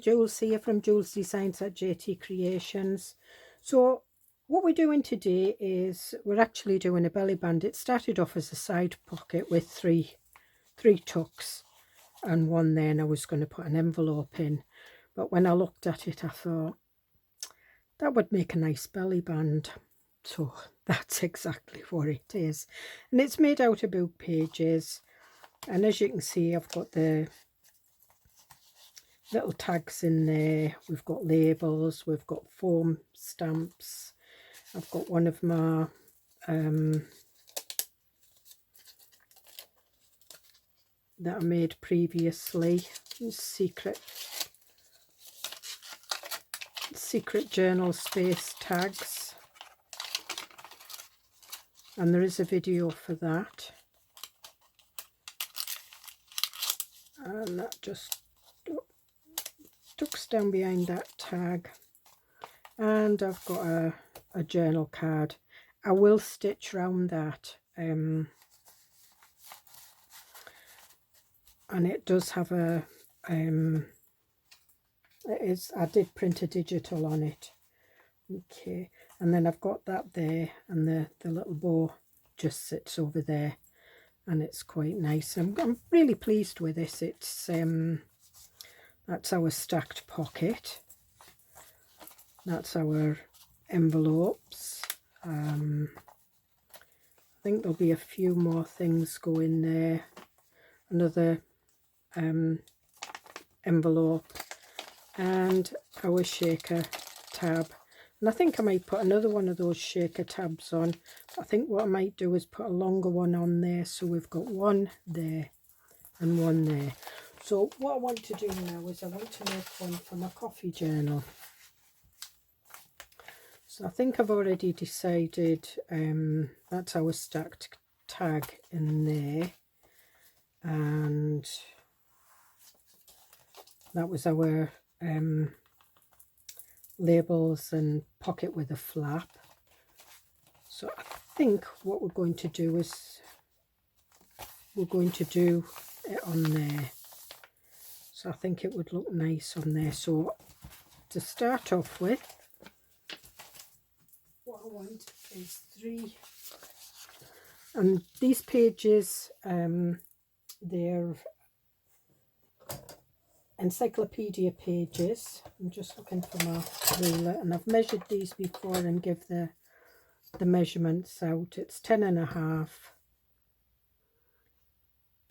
Jules here from Joolsedesigns at JT Creations. So what we're doing today is we're actually doing a belly band. It started off as a side pocket with three tucks and one there, and I was going to put an envelope in. But when I looked at it, I thought that would make a nice belly band. So that's exactly what it is. And it's made out of book pages. And as you can see, I've got the little tags in there. We've got labels, we've got foam stamps. I've got one of my that I made previously, secret journal space tags, and there is a video for that, and that just tucks down behind that tag. And I've got a journal card. I will stitch round that, and it does have a I did print a digital on it. Okay, and then I've got that there, and the little bow just sits over there, and it's quite nice. I'm really pleased with this. It's that's our stacked pocket. That's our envelopes. I think there'll be a few more things go in there. Another envelope and our shaker tab. And I think I might put another one of those shaker tabs on. I think what I might do is put a longer one on there, so we've got one there and one there. So what I want to do now is I want to make one for my coffee journal. So I think I've already decided that's our stacked tag in there, and that was our labels and pocket with a flap. So I think what we're going to do is we're going to do it on there. So I think it would look nice on there. So to start off with, what I want is 3, and these pages, they're encyclopedia pages. I'm just looking for my ruler, and I've measured these before and give the measurements out. It's 10.5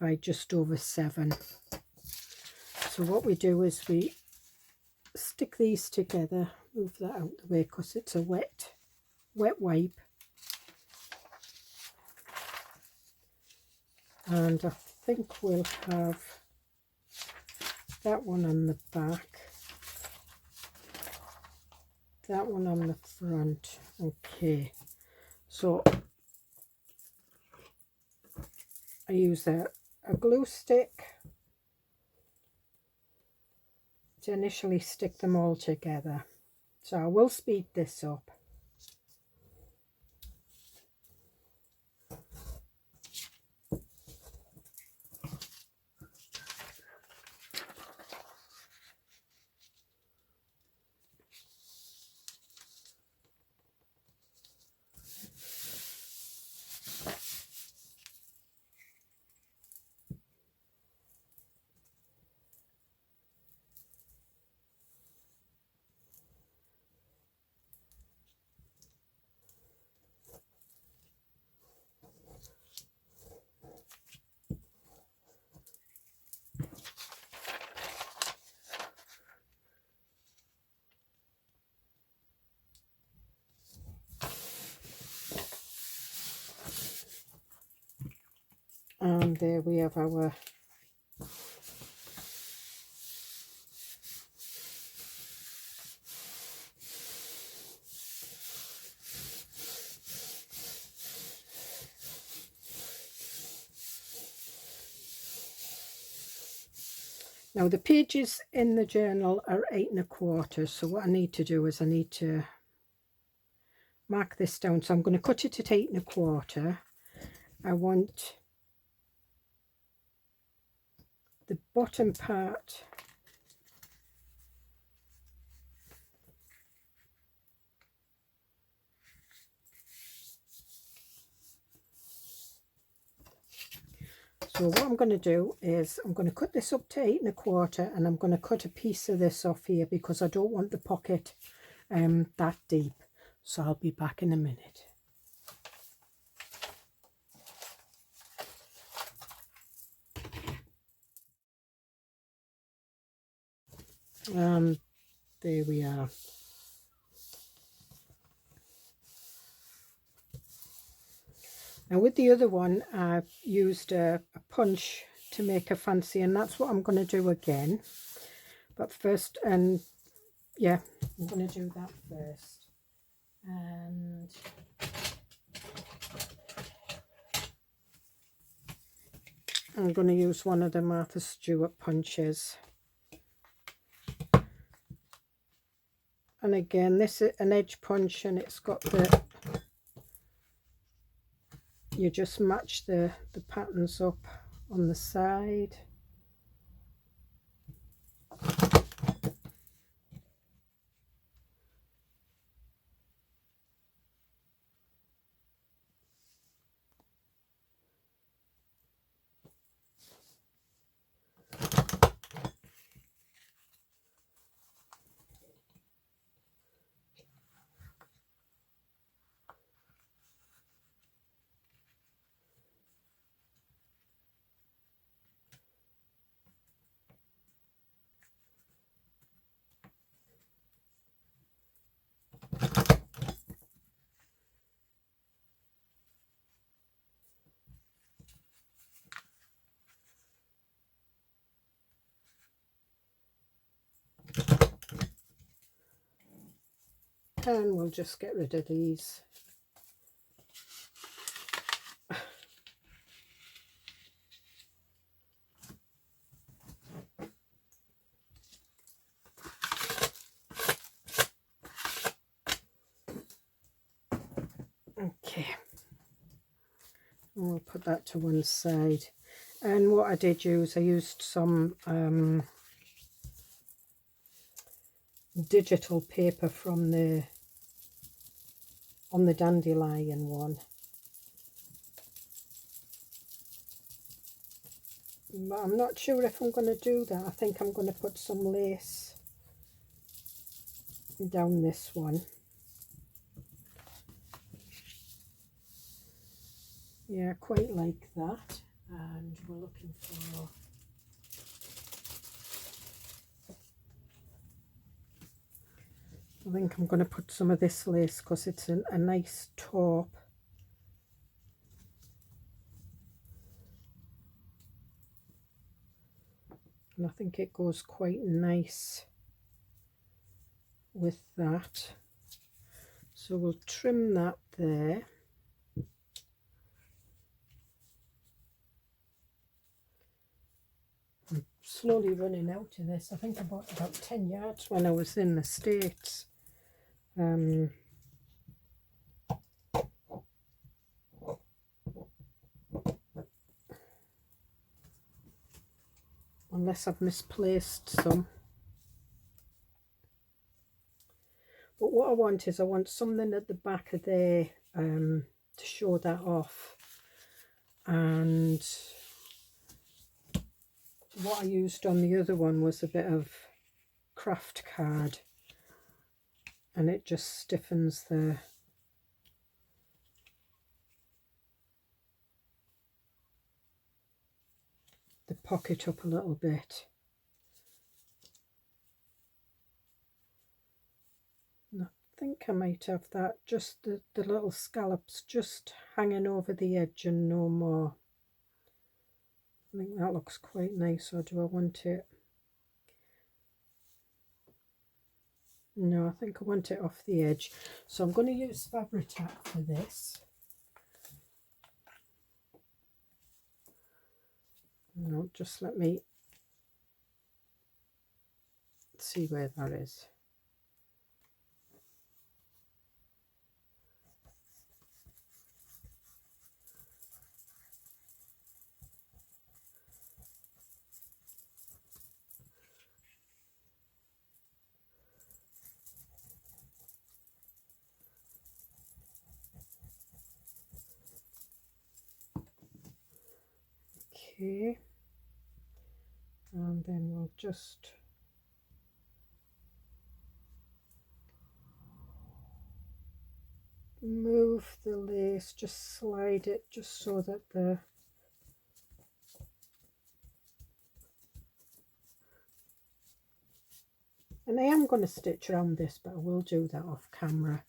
by just over 7. So what we do is we stick these together. Move that out the way because it's a wet wipe, and I think we'll have that one on the back, that one on the front. Okay, so I use a glue stick to initially stick them all together. So I will speed this up. And there we have our now the pages in the journal are 8 1/4. So what I need to do is I need to mark this down. So I'm going to cut it at 8 1/4. I want the bottom part So what I'm going to do is I'm going to cut this up to 8 1/4, and I'm going to cut a piece of this off here because I don't want the pocket that deep. So I'll be back in a minute. There we are. Now with the other one, I've used a punch to make a fancy, and that's what I'm going to do again. But first, and yeah, I'm going to do that first. And I'm going to use one of the Martha Stewart punches. And again, this is an edge punch, and it's got the, you just match the patterns up on the side. And we'll just get rid of these. Okay, and we'll put that to one side. And what I did use, I used some digital paper from the dandelion one. But I'm not sure if I'm going to do that. I think I'm going to put some lace down this one. Yeah, quite like that. And we're looking for, I think I'm going to put some of this lace because it's a nice taupe. And I think it goes quite nice with that. So we'll trim that there. I'm slowly running out of this. I think I bought about 10 yards when I was in the States. Unless I've misplaced some. But what I want is I want something at the back of there to show that off. And what I used on the other one was a bit of craft card, and it just stiffens the pocket up a little bit. And I think I might have that, just the little scallops just hanging over the edge and no more. I think that looks quite nice, or do I want it? No, I think I want it off the edge. So I'm going to use Fabri-Tac for this. No, just let me see where that is. Okay, and then we'll just move the lace, just slide it just so that the and I am going to stitch around this, but I will do that off camera.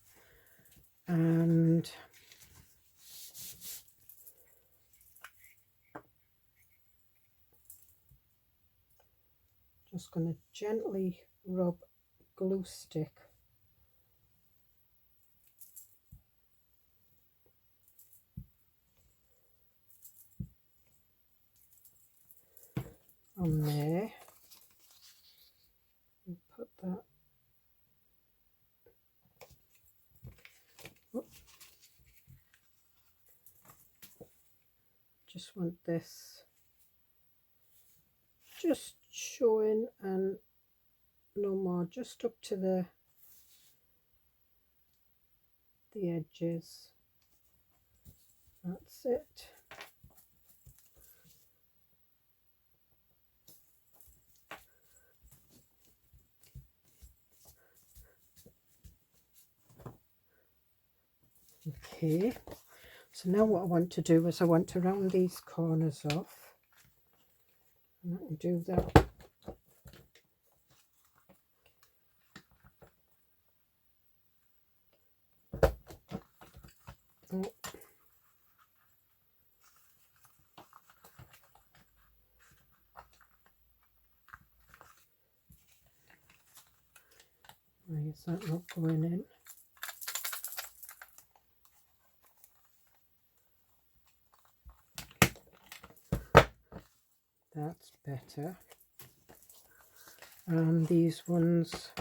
And just going to gently rub glue stick on there and put that up. Just want this just showing and no more, just up to the edges. That's it. Okay, so now what I want to do is I want to round these corners off, and I can do that. Oh. Why is that not going in? That's better. And these ones,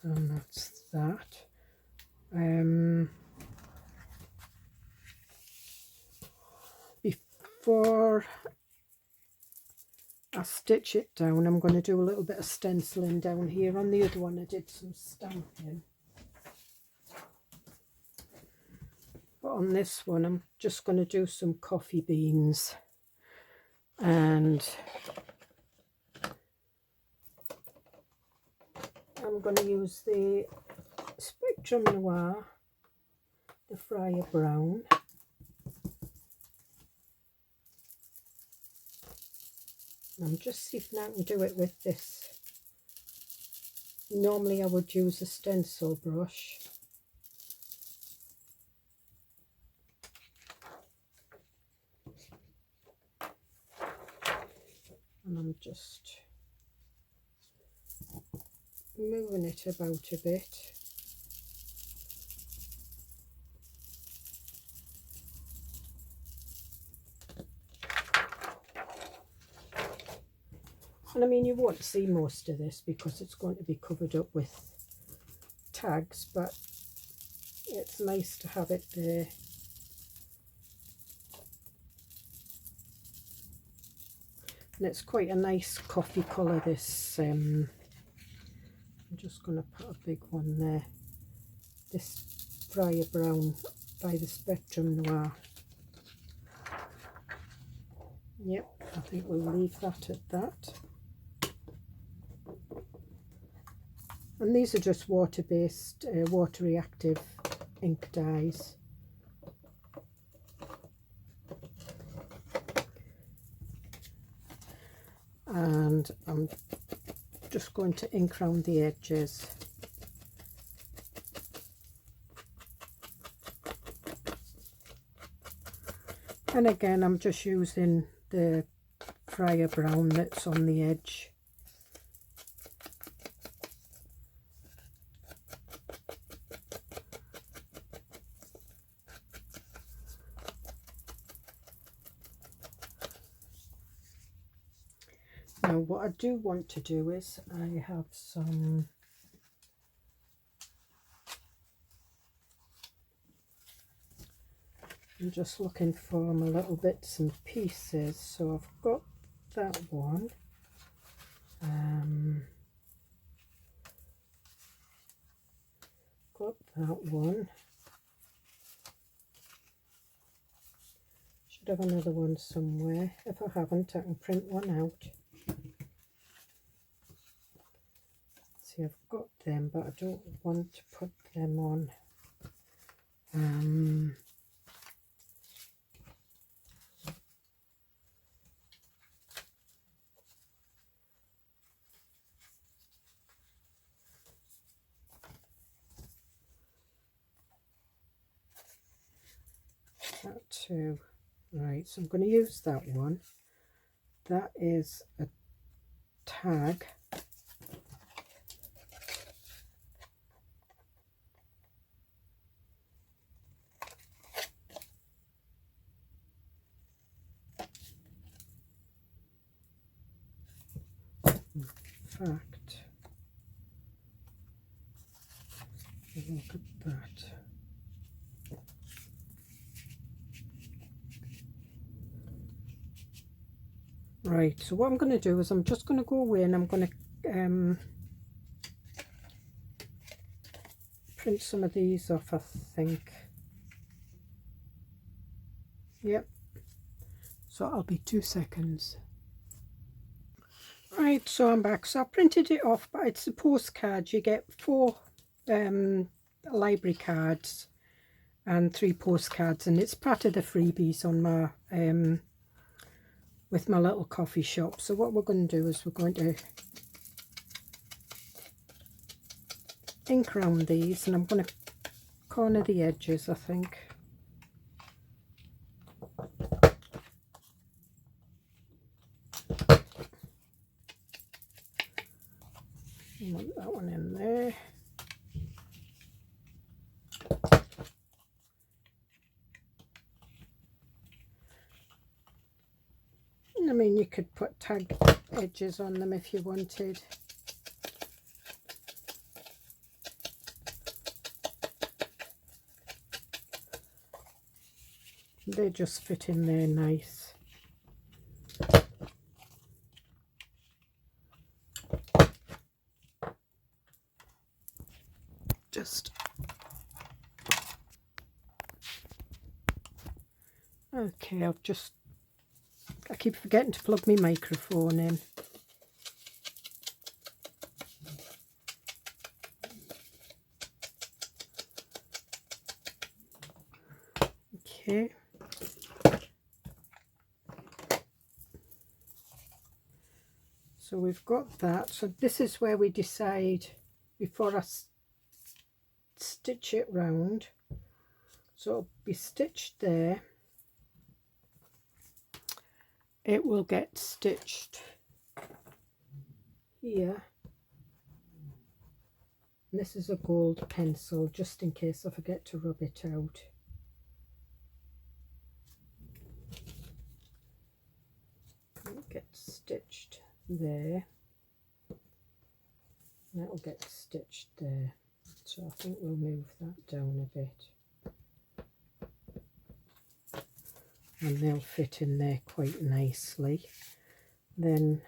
and that's that. Before I stitch it down, I'm going to do a little bit of stenciling down here. On the other one I did some stamping, but on this one I'm just going to do some coffee beans, and I'm going to use the Spectrum Noir, the Fryer Brown. I'm just see if I can do it with this. Normally I would use a stencil brush. And I'm just moving it about a bit. And I mean, you won't see most of this because it's going to be covered up with tags, but it's nice to have it there. And it's quite a nice coffee colour, this. I'm just going to put a big one there. This Fryer Brown by the Spectrum Noir. Yep, I think we'll leave that at that. And these are just water-based, water reactive ink dyes. And I'm just going to ink round the edges. And again, I'm just using the Fryer Brown that's on the edge. Now what I do want to do is I have some I'm just looking for my little bits and pieces. So I've got that one. Got that one. Should have another one somewhere. If I haven't, I can print one out. See, I've got them, but I don't want to put them on. That too. Right, so I'm going to use that one. That is a tag. In fact, look at that. Right, so what I'm going to do is I'm just going to go away and I'm going to print some of these off, I think. Yep. So I'll be 2 seconds. Right, so I'm back. So I printed it off, but it's a postcard. You get 4 library cards and 3 postcards, and it's part of the freebies on my with my little coffee shop. So what we're going to do is we're going to ink around these, and I'm going to corner the edges, I think. Want that one in there. I mean, you could put tag edges on them if you wanted. They just fit in there nice. Okay, I keep forgetting to plug my microphone in. Okay. So we've got that. So this is where we decide before I stitch it round. So it'll be stitched there. It will get stitched here. And this is a gold pencil, just in case I forget to rub it out. It gets stitched there. And that'll get stitched there. So I think we'll move that down a bit. And they'll fit in there quite nicely. Then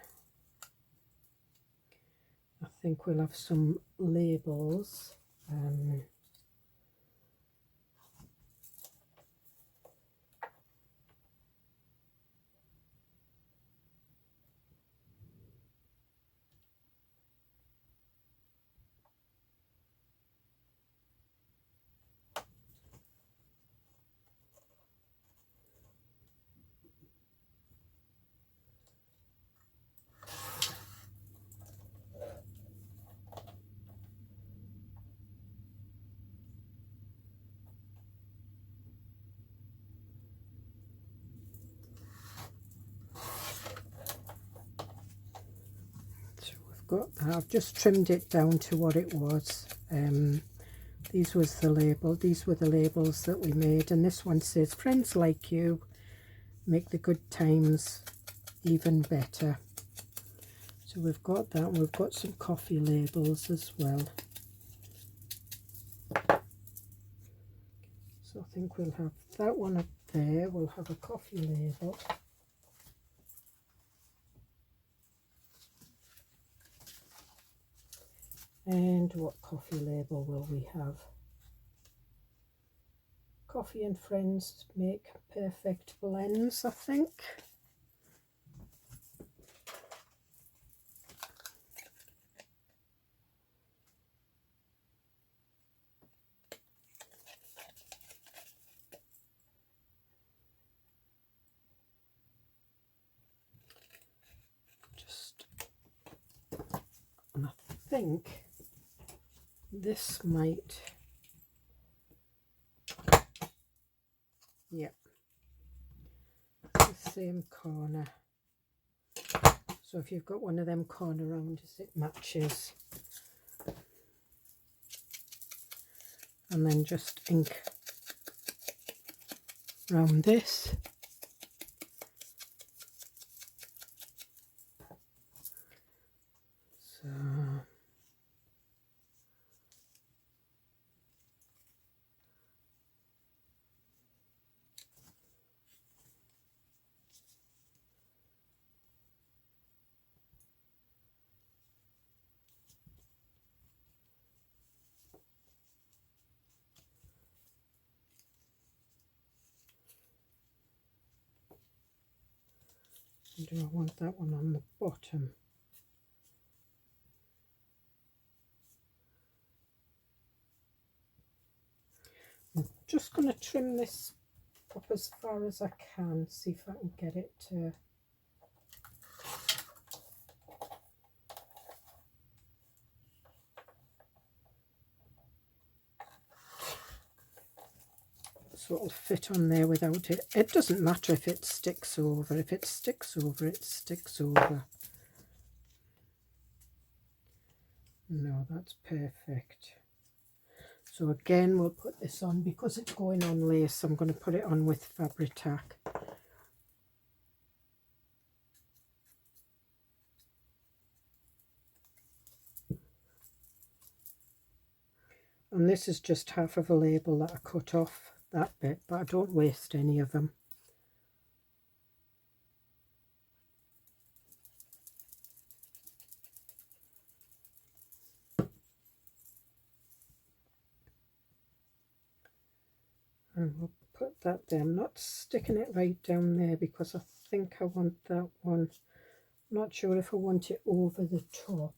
I think we'll have some labels. Got that. I've just trimmed it down to what it was. These was the label. These were the labels that we made, and this one says "Friends like you make the good times even better." So we've got that. We've got some coffee labels as well. So I think we'll have that one there we'll have a coffee label. And what coffee label will we have? Coffee and Friends make perfect blends, I think. And I think this might, yep, the same corner. So if you've got one of them corner rounders, it matches. And then just ink round this. So do I want that one on the bottom? I'm just going to trim this up as far as I can, see if I can get it to so it'll fit on there without it. It doesn't matter if it sticks over. If it sticks over, it sticks over. No, that's perfect. So again, we'll put this on because it's going on lace. I'm going to put it on with fabric tack. And this is just half of a label that I cut off that bit, but I don't waste any of them. And we'll put that there. I'm not sticking it right down there because I think I want that one. I'm not sure if I want it over the top.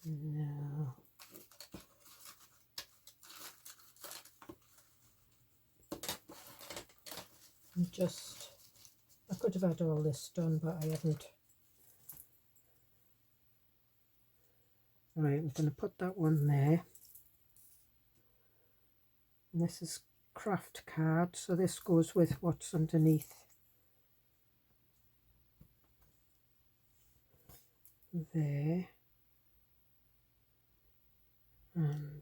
No. I could have had all this done, but I haven't. Right, I'm going to put that one there. And this is craft card, so this goes with what's underneath there. And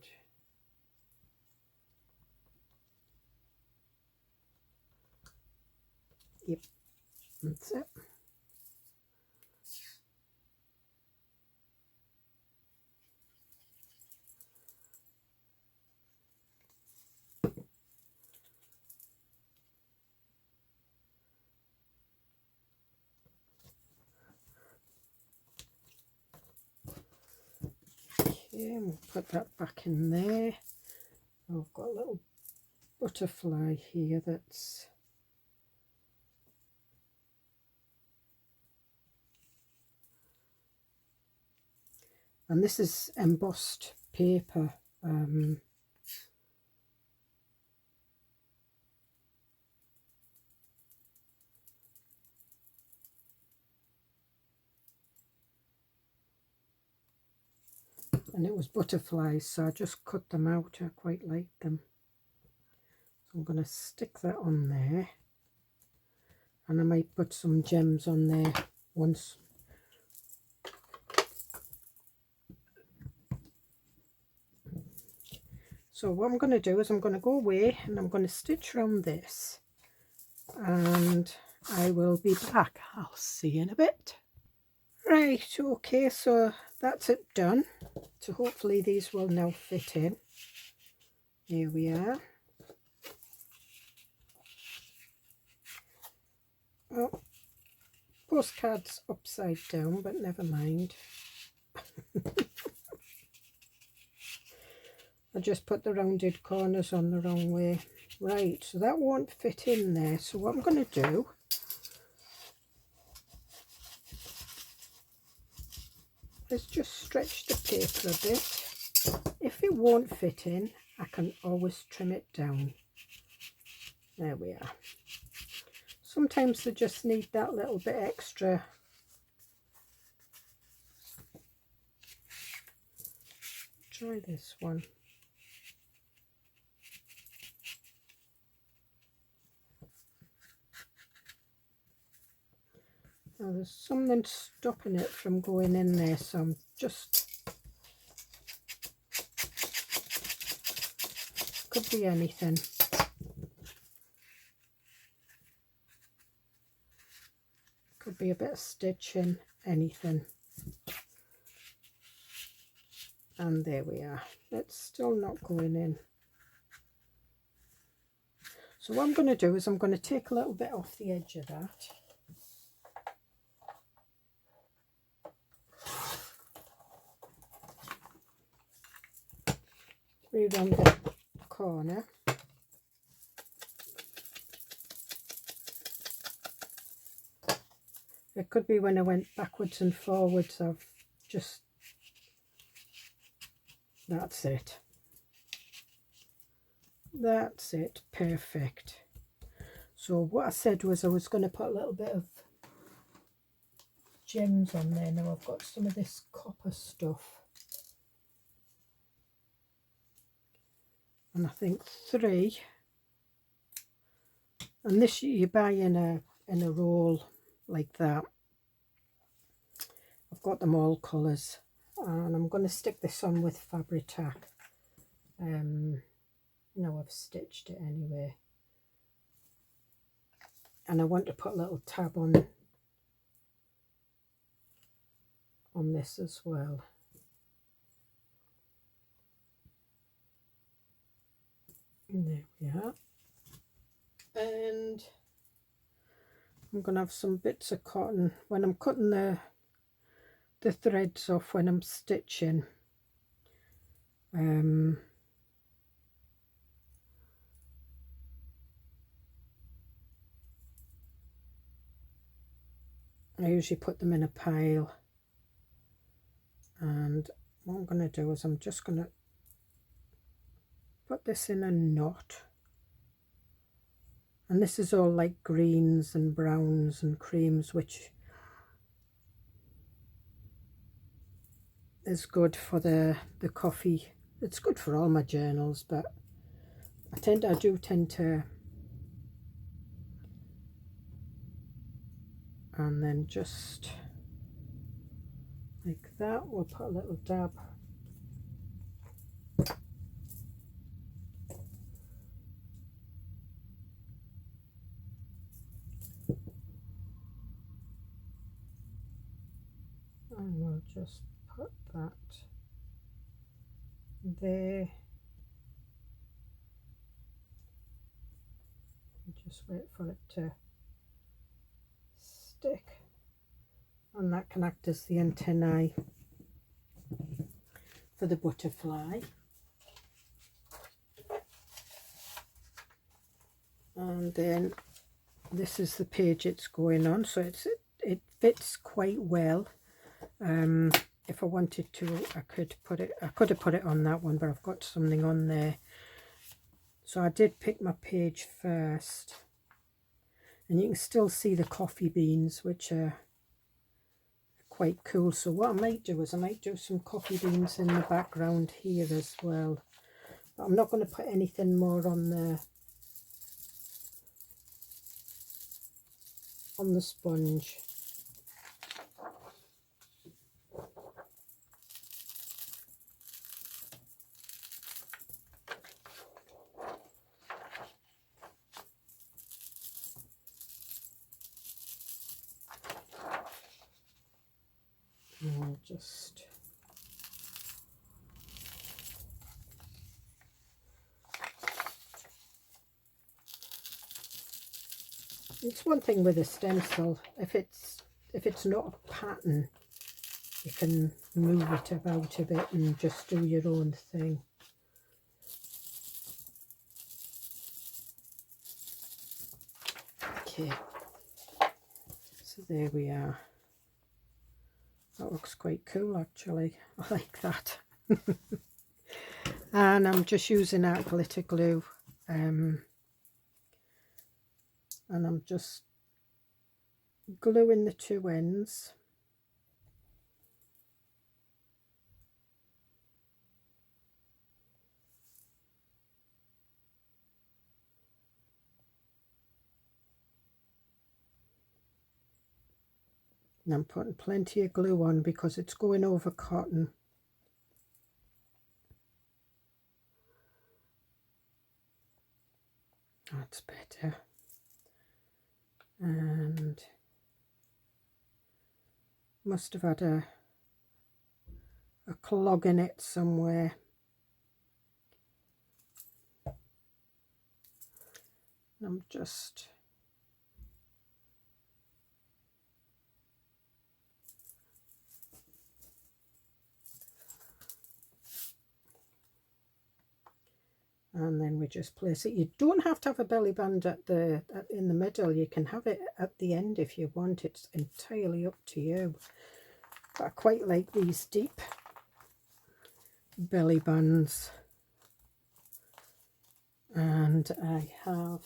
yep, that's it. Okay, and we'll put that back in there. I've got a little butterfly here that's and this is embossed paper. And it was butterflies, so I just cut them out. I quite like them. So I'm going to stick that on there. And I might put some gems on there once. So what I'm going to do is I'm going to go away and I'm going to stitch around this. and I will be back. I'll see you in a bit. Right, okay, so that's it done. So hopefully these will now fit in. Here we are. Oh, postcard's upside down, but never mind. I just put the rounded corners on the wrong way. Right, so that won't fit in there. So what I'm going to do is just stretch the paper a bit. If it won't fit in, I can always trim it down. There we are. Sometimes they just need that little bit extra. Try this one. Now there's something stopping it from going in there, so I'm just, could be anything. Could be a bit of stitching, anything. And there we are. It's still not going in. So what I'm going to do is I'm going to take a little bit off the edge of that. Around the corner. It could be when I went backwards and forwards, I've just, that's it. That's it, perfect. So what I said was I was going to put a little bit of gems on there. Now I've got some of this copper stuff. And I think 3, and this you buy in a roll like that. I've got them all colours, and I'm going to stick this on with Fabri-Tac. No, I've stitched it anyway, and I want to put a little tab on this as well. And there we are. And I'm going to have some bits of cotton when I'm cutting the threads off when I'm stitching. I usually put them in a pile, and what I'm going to do is I'm just going to put this in a knot. And this is all like greens and browns and creams, which is good for the coffee. It's good for all my journals, but I do tend to, and then just like that, we'll put a little dab. And we'll just put that there. And just wait for it to stick. And that can act as the antennae for the butterfly. And then this is the page it's going on, so it fits quite well. If I wanted to, I could have put it on that one, but I've got something on there. So I did pick my page first, and you can still see the coffee beans, which are quite cool. So what I might do is I might do some coffee beans in the background here as well. But I'm not going to put anything more on the sponge. just it's one thing with a stencil, if it's not a pattern, you can move it about a bit and just do your own thing. Okay, so there we are. That looks quite cool actually. I like that. And I'm just using art glitter glue, and I'm just gluing the two ends. And I'm putting plenty of glue on because it's going over cotton. That's better. And must have had a clog in it somewhere. I'm just and then we just place it. You don't have to have a belly band in the middle. You can have it at the end if you want. It's entirely up to you. But I quite like these deep belly bands. And I have,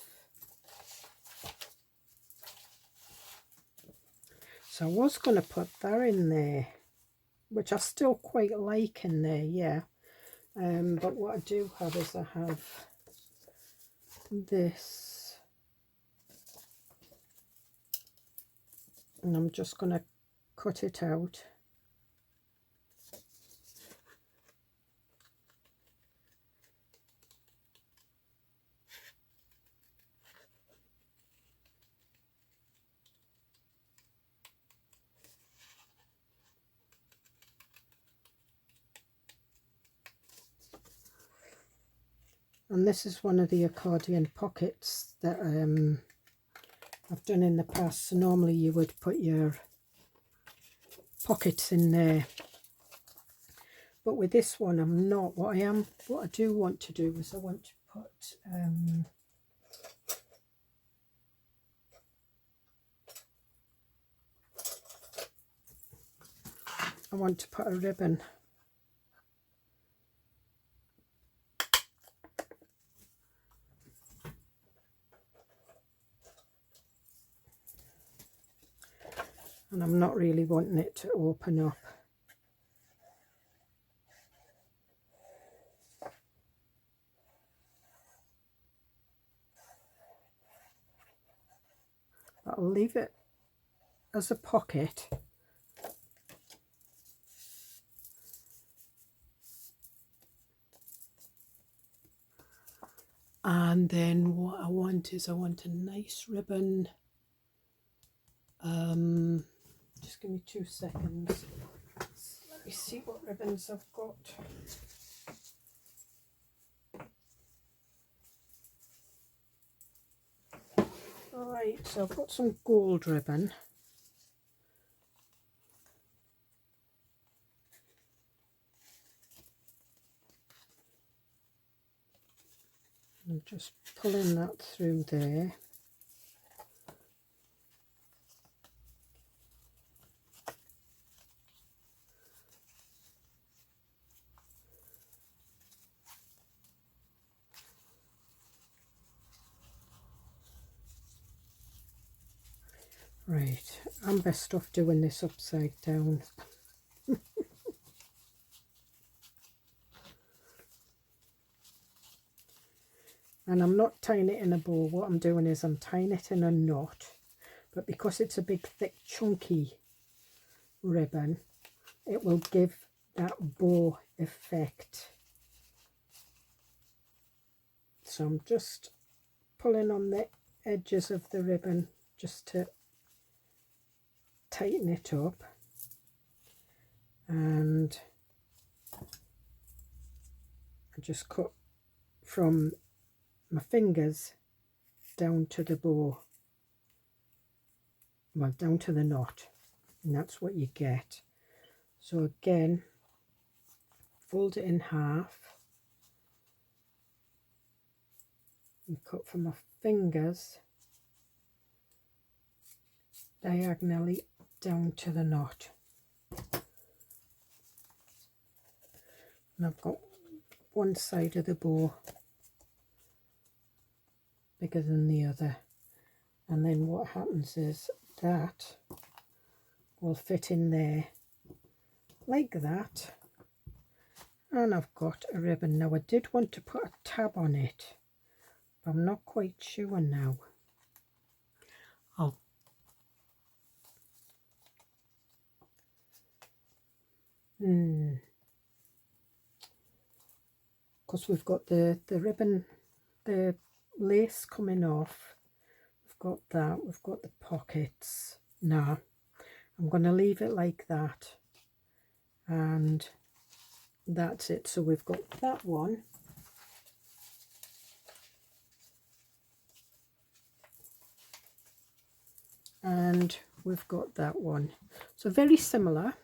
so I was going to put that in there, which I still quite like in there, yeah. But what I do have is I have this, and I'm just going to cut it out. And this is one of the accordion pockets that I've done in the past. So normally you would put your pockets in there, but with this one I'm not. What I do want to do is I want to put a ribbon. And I'm not really wanting it to open up. But I'll leave it as a pocket. And then what I want is I want a nice ribbon. Just give me 2 seconds. Let me see what ribbons I've got. Alright, so I've got some gold ribbon. I'm just pulling that through there. Right, I'm best off doing this upside down. And I'm not tying it in a bow. What I'm doing is I'm tying it in a knot. But because it's a big, thick, chunky ribbon, it will give that bow effect. So I'm just pulling on the edges of the ribbon just to tighten it up. and I just cut from my fingers down to the bow, well, down to the knot, and that's what you get. So again, fold it in half and cut from my fingers diagonally down to the knot. And I've got one side of the bow bigger than the other, and then what happens is that will fit in there like that, and I've got a ribbon. Now I did want to put a tab on it, but I'm not quite sure now. Because we've got the ribbon, the lace coming off, we've got that, we've got the pockets. Now I'm going to leave it like that, and that's it. So we've got that one, and we've got that one. So very similar.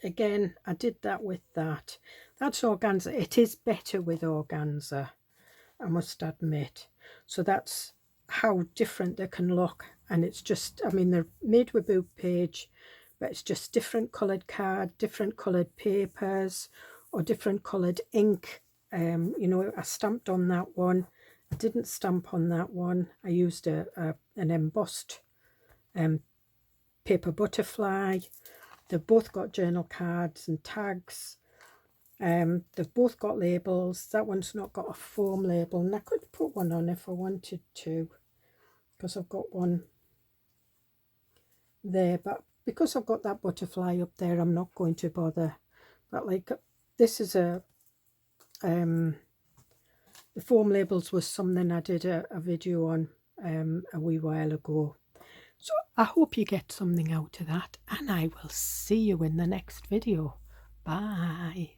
Again, I did that with that. That's organza. It is better with organza, I must admit. So that's how different they can look. And it's just, I mean, they're made with book page, but it's just different coloured card, different coloured papers, or different coloured ink. You know, I stamped on that one. I didn't stamp on that one. I used an embossed paper butterfly. They've both got journal cards and tags. They've both got labels. That one's not got a foam label, and I could put one on if I wanted to, because I've got one there, but because I've got that butterfly up there, I'm not going to bother. But like, this is a the foam labels was something I did a video on a wee while ago. So I hope you get something out of that, and I will see you in the next video. Bye.